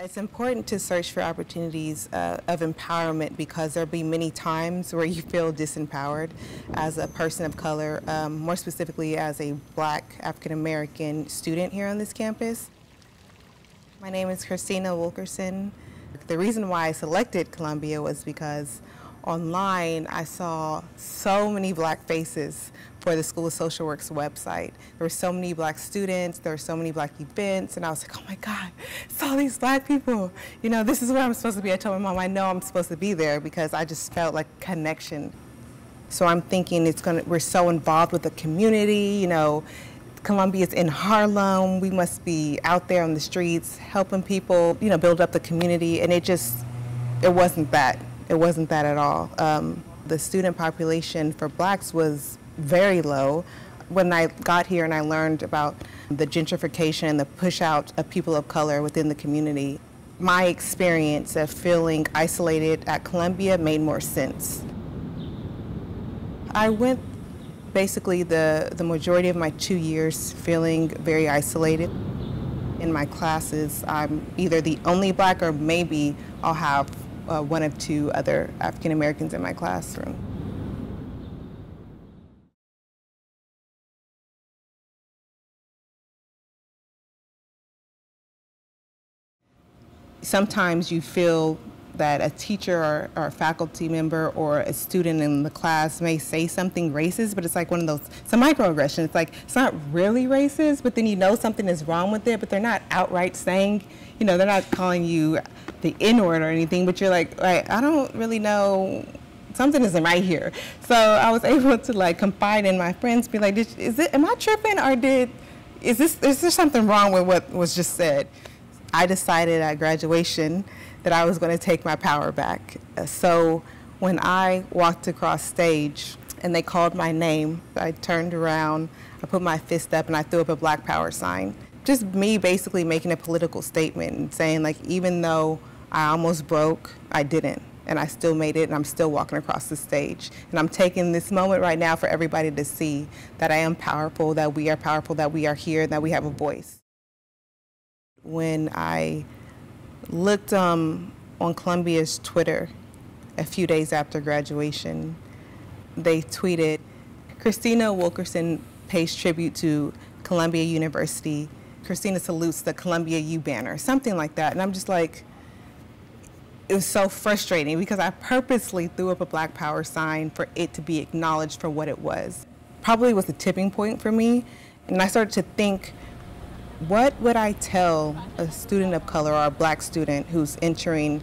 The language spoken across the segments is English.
It's important to search for opportunities of empowerment because there'll be many times where you feel disempowered as a person of color, more specifically as a Black African-American student here on this campus. My name is Christina Wilkerson. The reason why I selected Columbia was because online I saw so many Black faces for the School of Social Work's website. There were so many Black students, there were so many Black events, and I was like, oh my God, it's all these Black people. You know, this is where I'm supposed to be. I told my mom, I know I'm supposed to be there because I just felt like connection. So I'm thinking we're so involved with the community, you know, Columbia's in Harlem, we must be out there on the streets helping people, you know, build up the community, and it wasn't that. It wasn't that at all. The student population for Blacks was very low. When I got here and I learned about the gentrification and the push out of people of color within the community, my experience of feeling isolated at Columbia made more sense. I went basically the majority of my 2 years feeling very isolated. In my classes, I'm either the only Black or maybe I'll have one or two other African Americans in my classroom. Sometimes you feel that a teacher or a faculty member or a student in the class may say something racist, but it's like one of those, it's a microaggression. It's like, it's not really racist, but then you know something is wrong with it, but they're not outright saying, you know, they're not calling you the N-word or anything, but you're like, I don't really know, something isn't right here. So I was able to like confide in my friends, be like, am I tripping, or is there something wrong with what was just said? I decided at graduation that I was going to take my power back. So when I walked across stage and they called my name, I turned around, I put my fist up, and I threw up a Black Power sign. Just me basically making a political statement and saying, like, even though I almost broke, I didn't. And I still made it, and I'm still walking across the stage. And I'm taking this moment right now for everybody to see that I am powerful, that we are here, and that we have a voice. When I looked on Columbia's Twitter a few days after graduation, they tweeted, Christina Wilkerson pays tribute to Columbia University. Christina salutes the Columbia U banner, something like that. And I'm just like, it was so frustrating because I purposely threw up a Black Power sign for it to be acknowledged for what it was. Probably was a tipping point for me. And I started to think, what would I tell a student of color or a Black student who's entering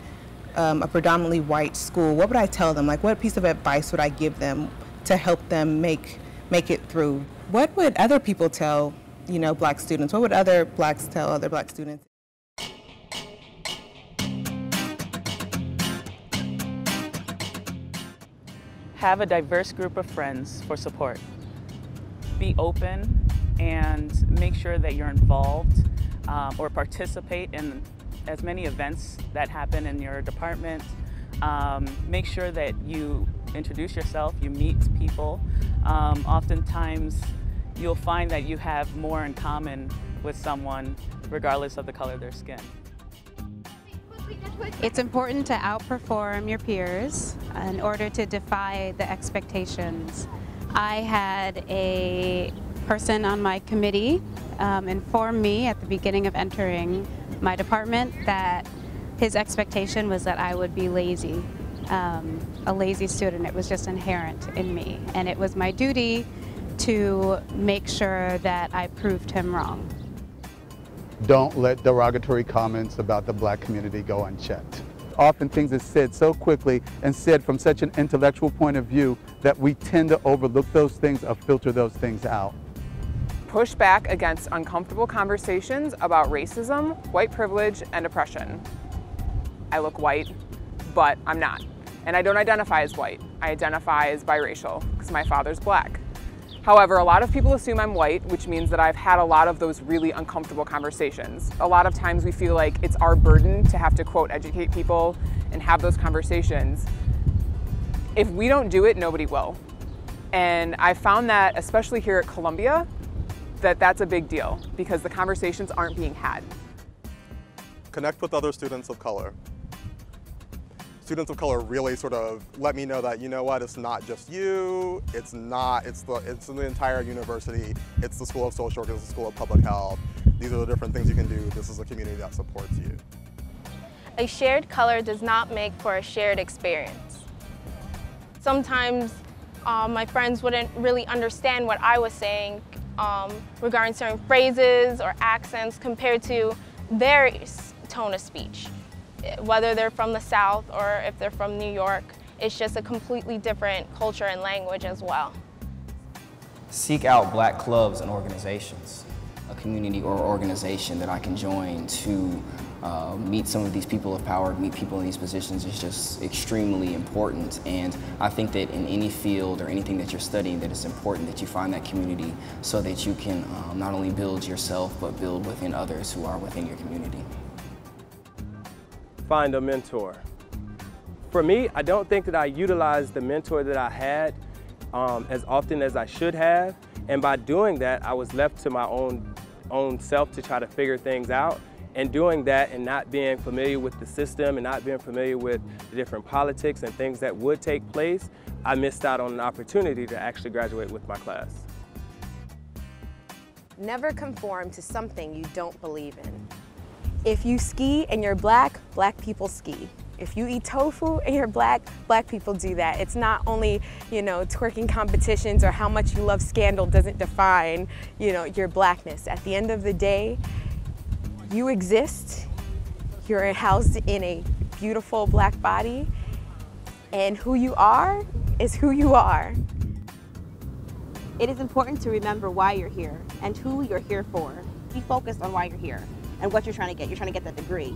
a predominantly white school? What would I tell them? Like, what piece of advice would I give them to help them make it through? What would other people tell, you know, Black students? What would other Blacks tell other Black students? Have a diverse group of friends for support. Be open and make sure that you're involved or participate in as many events that happen in your department. Make sure that you introduce yourself, you meet people. Oftentimes you'll find that you have more in common with someone regardless of the color of their skin. It's important to outperform your peers in order to defy the expectations. I had a person on my committee informed me at the beginning of entering my department that his expectation was that I would be lazy, a lazy student. It was just inherent in me, and it was my duty to make sure that I proved him wrong. Don't let derogatory comments about the Black community go unchecked. Often things are said so quickly and said from such an intellectual point of view that we tend to overlook those things or filter those things out. Push back against uncomfortable conversations about racism, white privilege, and oppression. I look white, but I'm not. And I don't identify as white. I identify as biracial because my father's Black. However, a lot of people assume I'm white, which means that I've had a lot of those really uncomfortable conversations. A lot of times we feel like it's our burden to have to, quote, educate people and have those conversations. If we don't do it, nobody will. And I found that, especially here at Columbia, that's a big deal because the conversations aren't being had. Connect with other students of color. Students of color really sort of let me know that, you know what, it's not just you, it's the entire university, it's the School of Social Work, it's the School of Public Health. These are the different things you can do. This is a community that supports you. A shared color does not make for a shared experience. Sometimes my friends wouldn't really understand what I was saying regarding certain phrases or accents compared to their tone of speech. Whether they're from the South or if they're from New York, it's just a completely different culture and language as well. Seek out black clubs and organizations, a community or organization that I can join to meet some of these people of power, meet people in these positions is just extremely important. And I think that in any field or anything that you're studying, that it's important that you find that community so that you can not only build yourself, but build within others who are within your community. Find a mentor. For me, I don't think that I utilized the mentor that I had as often as I should have. And by doing that, I was left to my own self to try to figure things out. And doing that and not being familiar with the system and not being familiar with the different politics and things that would take place, I missed out on an opportunity to actually graduate with my class. Never conform to something you don't believe in. If you ski and you're black, black people ski. If you eat tofu and you're black, black people do that. It's not only, twerking competitions or how much you love scandal doesn't define, your blackness. At the end of the day, you exist, you're housed in a beautiful black body, and who you are is who you are. It is important to remember why you're here and who you're here for. Be focused on why you're here and what you're trying to get. You're trying to get that degree,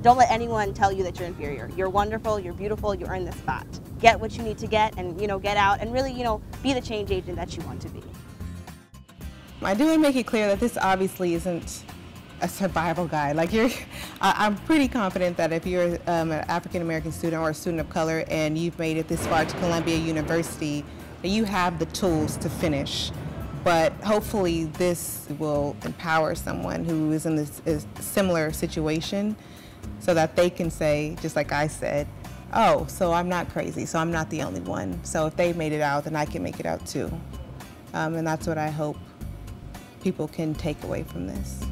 Don't let anyone tell you that you're inferior. You're wonderful, you're beautiful, you earn this spot. Get what you need to get and, get out and really, be the change agent that you want to be. I do want to make it clear that this obviously isn't a survival guide. I'm pretty confident that if you're an African-American student or a student of color and you've made it this far to Columbia University, that you have the tools to finish. But hopefully this will empower someone who is in this similar situation so that they can say, just like I said, oh, so I'm not crazy, so I'm not the only one. So if they made it out, then I can make it out too. And that's what I hope people can take away from this.